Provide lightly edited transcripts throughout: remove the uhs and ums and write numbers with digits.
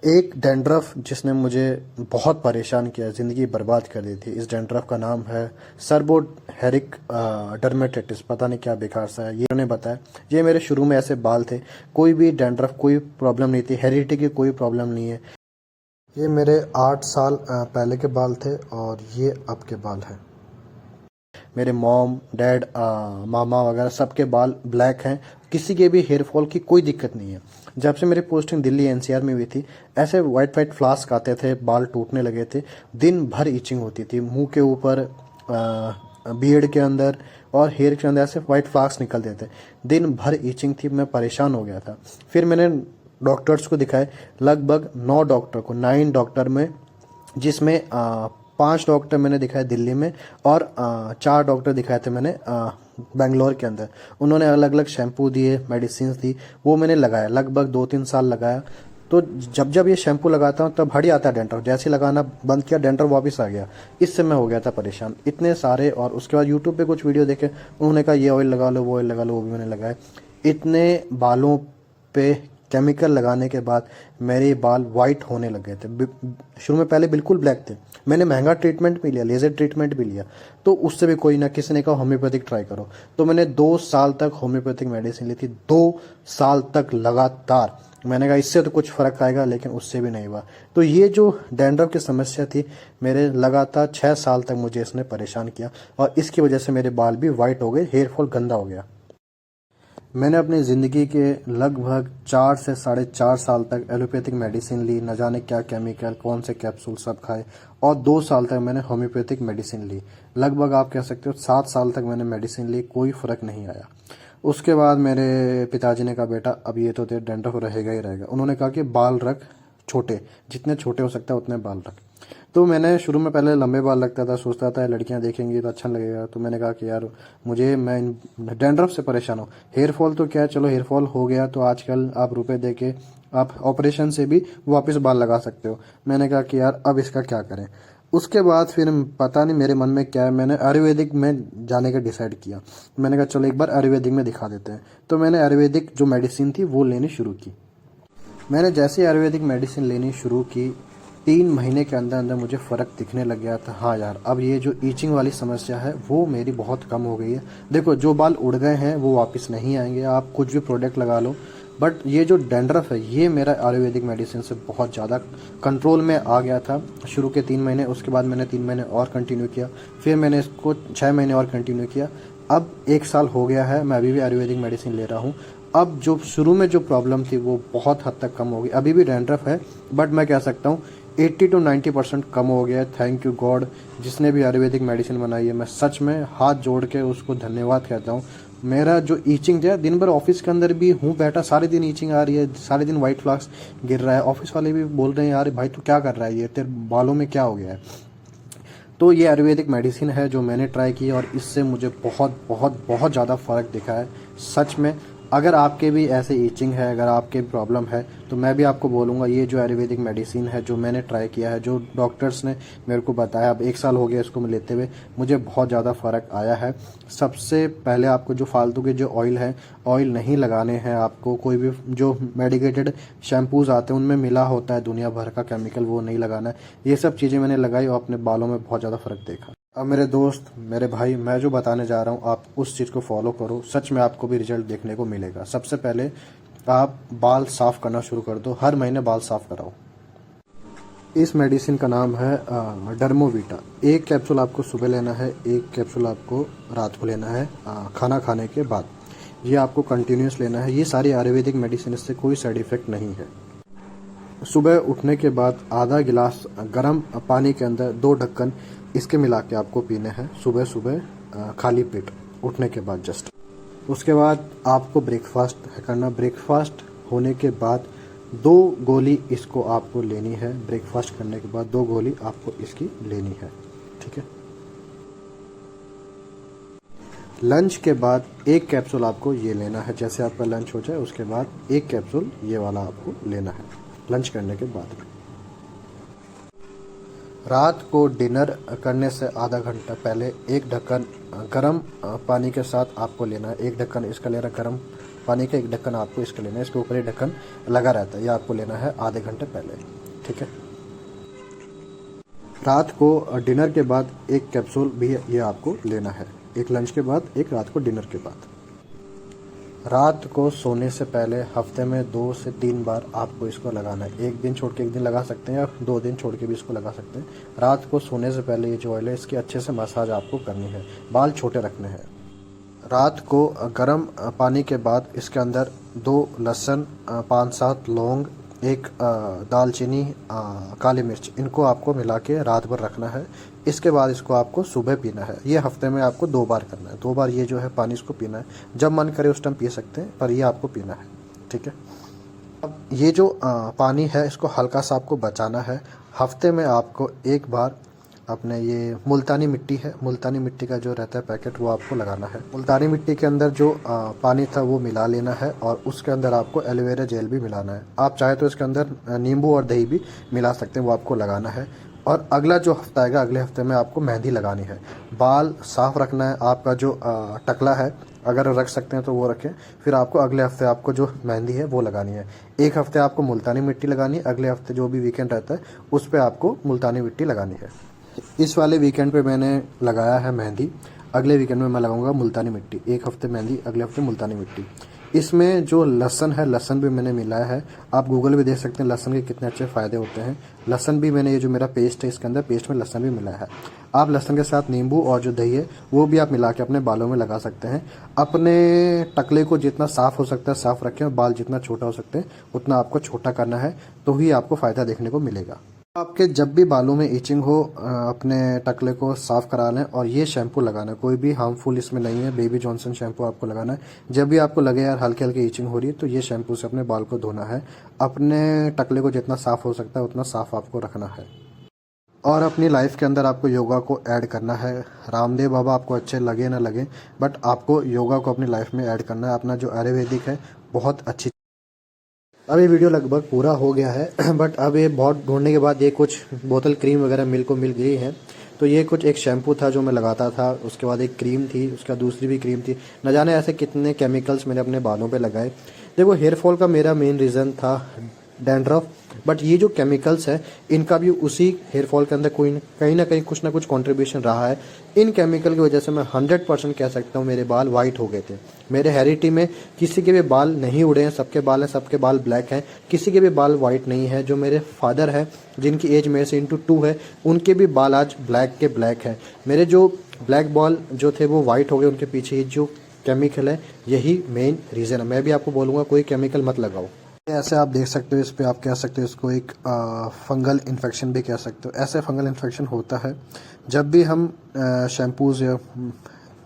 एक डैंड्रफ जिसने मुझे बहुत परेशान किया, ज़िंदगी बर्बाद कर दी थी। इस डैंड्रफ का नाम है सर्बोहेरिक डर्मेटाइटिस। पता नहीं क्या बेकार सा है। ये उन्होंने बताया, ये मेरे शुरू में ऐसे बाल थे, कोई भी डैंड्रफ कोई प्रॉब्लम नहीं थी, हेरिडिटी की कोई प्रॉब्लम नहीं है। ये मेरे 8 साल पहले के बाल थे और ये अब के बाल हैं। मेरे मॉम डैड मामा वगैरह सबके बाल ब्लैक हैं, किसी के भी हेयर फॉल की कोई दिक्कत नहीं है। जब से मेरी पोस्टिंग दिल्ली एनसीआर में हुई थी, ऐसे वाइट वाइट फ्लास्क आते थे, बाल टूटने लगे थे, दिन भर इचिंग होती थी, मुंह के ऊपर, बियर्ड के अंदर और हेयर के अंदर ऐसे वाइट फ्लास्क निकलते थे, दिन भर इचिंग थी। मैं परेशान हो गया था। फिर मैंने डॉक्टर्स को दिखाए, लगभग 9 डॉक्टर को, 9 डॉक्टर में, जिसमें 5 डॉक्टर मैंने दिखाए दिल्ली में और 4 डॉक्टर दिखाए थे मैंने बेंगलोर के अंदर। उन्होंने अलग अलग शैम्पू दिए, मेडिसिन दी, वो मैंने लगाया, लगभग 2-3 साल लगाया। तो जब जब ये शैम्पू लगाता हूँ तब हट जाता है डैंड्रफ, जैसे ही लगाना बंद किया डैंड्रफ वापस आ गया। इससे मैं हो गया था परेशान इतने सारे। और उसके बाद यूट्यूब पे कुछ वीडियो देखे, उन्होंने कहा ये ऑयल लगा लो, वो ऑयल लगा लो, वो भी मैंने लगाया। इतने बालों पे केमिकल लगाने के बाद मेरे बाल वाइट होने लग गए थे। शुरू में पहले बिल्कुल ब्लैक थे। मैंने महंगा ट्रीटमेंट भी लिया, लेज़र ट्रीटमेंट भी लिया, तो उससे भी कोई ना, किसी ने कहा होम्योपैथिक ट्राई करो, तो मैंने 2 साल तक होम्योपैथिक मेडिसिन ली थी, 2 साल तक लगातार। मैंने कहा इससे तो कुछ फ़र्क आएगा, लेकिन उससे भी नहीं हुआ। तो ये जो डैंड्रफ की समस्या थी, मेरे लगातार 6 साल तक मुझे इसने परेशान किया और इसकी वजह से मेरे बाल भी वाइट हो गए, हेयर फॉल गंदा हो गया। मैंने अपनी ज़िंदगी के लगभग 4 से 4.5 साल तक एलोपैथिक मेडिसिन ली, न जाने क्या केमिकल, कौन से कैप्सूल सब खाए, और 2 साल तक मैंने होम्योपैथिक मेडिसिन ली। लगभग आप कह सकते हो 7 साल तक मैंने मेडिसिन ली, कोई फ़र्क नहीं आया। उसके बाद मेरे पिताजी ने कहा बेटा अब ये तो तेरे डैंड्रफ रहेगा ही रहेगा। उन्होंने कहा कि बाल रख छोटे, जितने छोटे हो सकता है उतने बाल रख। तो मैंने शुरू में पहले लंबे बाल रखता था, सोचता था लड़कियां देखेंगी तो अच्छा लगेगा। तो मैंने कहा कि यार मैं डैंड्रफ से परेशान हूँ। हेयर फॉल तो क्या है, चलो हेयर फॉल हो गया तो आजकल आप रुपए दे के आप ऑपरेशन से भी वापस बाल लगा सकते हो। मैंने कहा कि यार अब इसका क्या करें। उसके बाद फिर पता नहीं मेरे मन में क्या है, मैंने आयुर्वेदिक में जाने का डिसाइड किया। मैंने कहा चलो एक बार आयुर्वेदिक में दिखा देते हैं। तो मैंने आयुर्वेदिक जो मेडिसिन थी वो लेनी शुरू की। मैंने जैसे आयुर्वेदिक मेडिसिन लेनी शुरू की, 3 महीने के अंदर अंदर मुझे फ़र्क दिखने लग गया था। हाँ यार, अब ये जो ईचिंग वाली समस्या है वो मेरी बहुत कम हो गई है। देखो जो बाल उड़ गए हैं वो वापस नहीं आएंगे, आप कुछ भी प्रोडक्ट लगा लो, बट ये जो डैंड्रफ है ये मेरा आयुर्वेदिक मेडिसिन से बहुत ज़्यादा कंट्रोल में आ गया था। शुरू के 3 महीने, उसके बाद मैंने 3 महीने और कंटिन्यू किया, फिर मैंने इसको 6 महीने और कंटिन्यू किया। अब 1 साल हो गया है, मैं अभी भी आयुर्वेदिक मेडिसिन ले रहा हूँ। अब जो शुरू में जो प्रॉब्लम थी वो बहुत हद तक कम हो गई। अभी भी डैंड्रफ है, बट मैं कह सकता हूँ 80 to 90% कम हो गया है। थैंक यू गॉड, जिसने भी आयुर्वेदिक मेडिसिन बनाई है। मैं सच में हाथ जोड़ के उसको धन्यवाद कहता हूँ। मेरा जो ईचिंग है, दिन भर ऑफिस के अंदर भी हूँ बैठा, सारे दिन ईचिंग आ रही है, सारे दिन वाइट फ्लैक्स गिर रहा है। ऑफिस वाले भी बोल रहे हैं यार भाई तू क्या कर रहा है, ये तेरे बालों में क्या हो गया है। तो ये आयुर्वेदिक मेडिसिन है जो मैंने ट्राई की और इससे मुझे बहुत बहुत बहुत ज़्यादा फ़र्क दिखा है सच में। अगर आपके भी ऐसे ईचिंग है, अगर आपके प्रॉब्लम है, तो मैं भी आपको बोलूँगा ये जो आयुर्वेदिक मेडिसिन है जो मैंने ट्राई किया है, जो डॉक्टर्स ने मेरे को बताया, अब 1 साल हो गया इसको मैं लेते हुए, मुझे बहुत ज़्यादा फ़र्क आया है। सबसे पहले आपको जो फालतू के जो ऑयल है, ऑयल नहीं लगाने हैं आपको। कोई भी जो मेडिकेटेड शैम्पूज़ आते हैं उनमें मिला होता है दुनिया भर का केमिकल, वो नहीं लगाना है। ये सब चीज़ें मैंने लगाई और अपने बालों में बहुत ज़्यादा फ़र्क देखा। अब मेरे दोस्त, मेरे भाई, मैं जो बताने जा रहा हूँ आप उस चीज़ को फॉलो करो, सच में आपको भी रिजल्ट देखने को मिलेगा। सबसे पहले आप बाल साफ़ करना शुरू कर दो, हर महीने बाल साफ़ कराओ। इस मेडिसिन का नाम है डर्मोवीटा। 1 कैप्सूल आपको सुबह लेना है, 1 कैप्सूल आपको रात को लेना है खाना खाने के बाद। ये आपको कंटिन्यूस लेना है। ये सारी आयुर्वेदिक मेडिसिन, इससे कोई साइड इफ़ेक्ट नहीं है। सुबह उठने के बाद आधा गिलास गर्म पानी के अंदर 2 ढक्कन इसके मिला के आपको पीने हैं सुबह सुबह, खाली पेट उठने के बाद जस्ट। उसके बाद आपको ब्रेकफास्ट करना। ब्रेकफास्ट होने के बाद 2 गोली इसको आपको लेनी है। ब्रेकफास्ट करने के बाद 2 गोली आपको इसकी लेनी है, ठीक है। लंच के बाद 1 कैप्सूल आपको ये लेना है। जैसे आपका लंच हो जाए उसके बाद 1 कैप्सूल ये वाला आपको लेना है लंच करने के बाद। रात को डिनर करने से आधा घंटा पहले 1 ढक्कन गर्म पानी के साथ आपको लेना है। 1 ढक्कन इसका लेना गर्म पानी का एक ढक्कन आपको इसका लेना है, इसके ऊपर ये ढक्कन लगा रहता है, ये आपको लेना है आधे घंटे पहले, ठीक है। रात को डिनर के बाद एक कैप्सूल भी ये आपको लेना है, एक लंच के बाद, एक रात को डिनर के बाद। रात को सोने से पहले हफ्ते में 2 से 3 बार आपको इसको लगाना है। एक दिन छोड़ के एक दिन लगा सकते हैं या 2 दिन छोड़ के भी इसको लगा सकते हैं। रात को सोने से पहले ये जो ऑयल है इसकी अच्छे से मसाज आपको करनी है, बाल छोटे रखने हैं। रात को गर्म पानी के बाद इसके अंदर 2 लहसुन, 5-7 लौंग, एक दालचीनी, काली मिर्च, इनको आपको मिला के रात भर रखना है। इसके बाद इसको आपको सुबह पीना है। ये हफ्ते में आपको 2 बार करना है, 2 बार ये जो है पानी इसको पीना है। जब मन करे उस टाइम पी सकते हैं, पर ये आपको पीना है, ठीक है। अब ये जो पानी है इसको हल्का सा आपको बचाना है। हफ्ते में आपको एक बार अपने ये मुल्तानी मिट्टी है, मुल्तानी मिट्टी का जो रहता है पैकेट, वो आपको लगाना है। मुल्तानी मिट्टी के अंदर जो पानी था वो मिला लेना है और उसके अंदर आपको एलोवेरा जेल भी मिलाना है। आप चाहे तो इसके अंदर नींबू और दही भी मिला सकते हैं, वो आपको लगाना है। और अगला जो हफ्ता आएगा, अगले हफ्ते में आपको मेहंदी लगानी है। बाल साफ रखना है, आपका जो टकला है अगर रख सकते हैं तो वो रखें। फिर आपको अगले हफ्ते आपको जो मेहंदी है वो लगानी है। एक हफ्ते आपको मुल्तानी मिट्टी लगानी है, अगले हफ्ते जो भी वीकेंड रहता है उस पर आपको मुल्तानी मिट्टी लगानी है। इस वाले वीकेंड पे मैंने लगाया है मेहंदी, अगले वीकेंड में मैं लगाऊंगा मुल्तानी मिट्टी। एक हफ्ते मेहंदी, अगले हफ्ते मुल्तानी मिट्टी। इसमें जो लहसुन है, लहसुन भी मैंने मिलाया है। आप गूगल पे देख सकते हैं लहसुन के कितने अच्छे फ़ायदे होते हैं। लहसुन भी मैंने, ये जो मेरा पेस्ट है इसके अंदर पेस्ट में लहसुन भी मिलाया है। आप लहसुन के साथ नींबू और जो दही है वो भी आप मिला के अपने बालों में लगा सकते हैं। अपने टकले को जितना साफ़ हो सकता है साफ़ रखें और बाल जितना छोटा हो सकते हैं उतना आपको छोटा करना है, तो ही आपको फ़ायदा देखने को मिलेगा। आपके जब भी बालों में इचिंग हो, अपने टकले को साफ करा लें और ये शैम्पू लगाना है। कोई भी हार्मफुल इसमें नहीं है, बेबी जॉनसन शैम्पू आपको लगाना है। जब भी आपको लगे यार हल्के हल्के इचिंग हो रही है तो ये शैम्पू से अपने बाल को धोना है। अपने टकले को जितना साफ हो सकता है उतना साफ आपको रखना है। और अपनी लाइफ के अंदर आपको योगा को ऐड करना है। रामदेव बाबा आपको अच्छे लगे ना लगे, बट आपको योगा को अपनी लाइफ में ऐड करना है। अपना जो आयुर्वेदिक है बहुत अच्छी। अब ये वीडियो लगभग पूरा हो गया है बट अब ये बहुत ढूंढने के बाद ये कुछ बोतल क्रीम वगैरह मिल गई है। तो ये कुछ एक शैम्पू था जो मैं लगाता था, उसके बाद एक क्रीम थी, उसके बाद दूसरी भी क्रीम थी। न जाने ऐसे कितने केमिकल्स मैंने अपने बालों पे लगाए। देखो, हेयर फॉल का मेरा मेन रीज़न था डैंड्रफ, बट ये जो केमिकल्स है इनका भी उसी हेयर फॉल के अंदर कहीं ना कहीं कुछ ना कुछ कंट्रीब्यूशन रहा है। इन केमिकल की वजह से मैं 100% कह सकता हूँ मेरे बाल वाइट हो गए थे। मेरे हेरिडिटी में किसी के भी बाल नहीं उड़े हैं, सबके बाल हैं, सबके बाल ब्लैक हैं, किसी के भी बाल वाइट नहीं है। जो मेरे फादर हैं जिनकी एज मेरे से *2 है, उनके भी बाल आज ब्लैक के ब्लैक हैं। मेरे जो ब्लैक बाल जो थे वो वाइट हो गए, उनके पीछे ही जो केमिकल है यही मेन रीज़न है। मैं भी आपको बोलूँगा कोई केमिकल मत लगाओ। ऐसे आप देख सकते हो, इस पे आप कह सकते हो इसको एक फंगल इन्फेक्शन भी कह सकते हो। ऐसे फंगल इन्फेक्शन होता है जब भी हम शैम्पूज़ या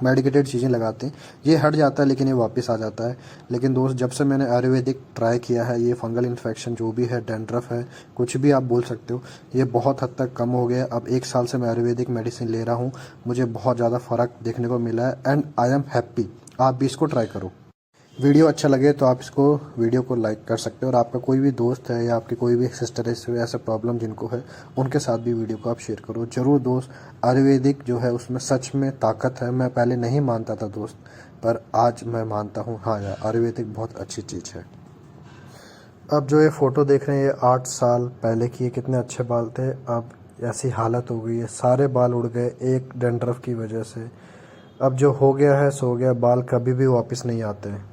मेडिकेटेड चीज़ें लगाते हैं। ये हट जाता है लेकिन ये वापस आ जाता है। लेकिन दोस्त, जब से मैंने आयुर्वेदिक ट्राई किया है, ये फंगल इन्फेक्शन जो भी है, डैंड्रफ है, कुछ भी आप बोल सकते हो, ये बहुत हद तक कम हो गया। अब 1 साल से मैं आयुर्वेदिक मेडिसिन ले रहा हूँ, मुझे बहुत ज़्यादा फ़र्क देखने को मिला है एंड आई एम हैप्पी। आप भी इसको ट्राई करो। वीडियो अच्छा लगे तो आप इसको वीडियो को लाइक कर सकते हो और आपका कोई भी दोस्त है या आपकी कोई भी सिस्टर है ऐसा प्रॉब्लम जिनको है, उनके साथ भी वीडियो को आप शेयर करो ज़रूर दोस्त। आयुर्वेदिक जो है उसमें सच में ताकत है। मैं पहले नहीं मानता था दोस्त, पर आज मैं मानता हूँ, हाँ यार आयुर्वेदिक बहुत अच्छी चीज़ है। अब जो ये फ़ोटो देख रहे हैं ये 8 साल पहले की है। कितने अच्छे बाल थे, अब ऐसी हालत हो गई है, सारे बाल उड़ गए एक डैंड्रफ की वजह से। अब जो हो गया है सो गया, बाल कभी भी वापस नहीं आते हैं।